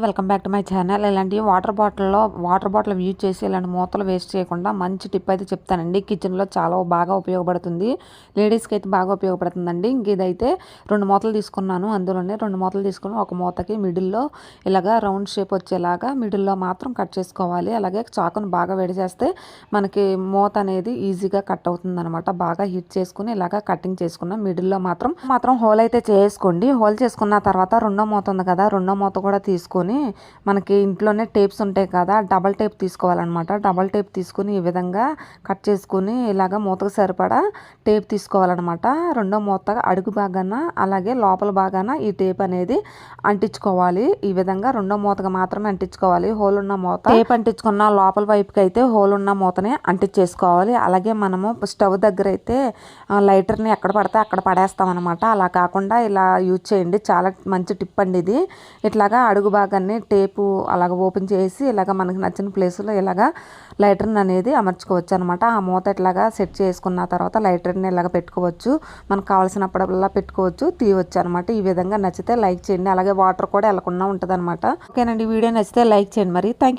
Welcome back to my channel. ఇలాంటి water bottle use చేసి ఇలాంటి మూతలు వేస్ట్ చేయకుండా మంచి టిప్ అయితే చెప్తానండి. కిచెన్లో చాలా బాగా ఉపయోగపడుతుంది, లేడీస్కి అయితే బాగా ఉపయోగపడుతుందండి. ఇంక ఇదైతే 2 మూతలు తీసుకున్నాను. అందులోనే 2 మూతలు తీసుకుని ఒక మూతకి మిడిల్లో ఇలాగా రౌండ్ షేప్ వచ్చేలాగా మిడిల్లో మాత్రం కట్ చేసుకోవాలి. అలాగే చాకును బాగా వేడి చేస్తే మనకి మూత అనేది ఈజీగా కట్ అవుతుంది అనమాట. బాగా హీట్ చేసుకుని ఇలాగా కటింగ్ చేసుకున్నాం. మిడిల్లో మాత్రం హోల్ అయితే చేసుకోండి. హోల్ చేసుకున్న తర్వాత రెండో మూత ఉంది కదా, రెండో మూత కూడా తీసుకుని మనకి ఇంట్లోనే టేప్స్ ఉంటాయి కదా, డబల్ టేప్ తీసుకోవాలన్నమాట. డబల్ టేప్ తీసుకుని ఈ విధంగా కట్ చేసుకుని ఇలాగ మూతకు సరిపడా టేప్ తీసుకోవాలన్నమాట. రెండో మూత అడుగు భాగాన అలాగే లోపల భాగాన ఈ టేప్ అనేది అంటించుకోవాలి. ఈ విధంగా రెండో మూతగా మాత్రమే అంటించుకోవాలి. హోల్ ఉన్న మూత టేప్ అంటించుకున్న లోపల వైపుకి అయితే హోల్ ఉన్న మూతనే అంటించేసుకోవాలి. అలాగే మనము స్టవ్ దగ్గర అయితే లైటర్ని ఎక్కడ పడితే అక్కడ పడేస్తాం అనమాట. అలా కాకుండా ఇలా యూజ్ చేయండి. చాలా మంచి టిప్ అండి ఇది. ఇట్లాగా అడుగు భాగాన్ని టేపు అలాగ ఓపెన్ చేసి ఇలాగ మనకి నచ్చిన ప్లేస్లో ఇలాగ లైటర్ని అనేది అమర్చుకోవచ్చు అనమాట. ఆ మూత ఇట్లాగా సెట్ చేసుకున్న తర్వాత లైటర్ని ఇలాగ పెట్టుకోవచ్చు. మనకు కావాల్సినప్పుడల్లా పెట్టుకోవచ్చు, తీయవచ్చు అనమాట. ఈ విధంగా నచ్చితే లైక్ చేయండి. అలాగే వాటర్ కూడా వెళ్ళకుండా ఉంటుంది అనమాట. ఓకేనండి, వీడియో నచ్చితే లైక్ చేయండి. మరి థ్యాంక్ యూ.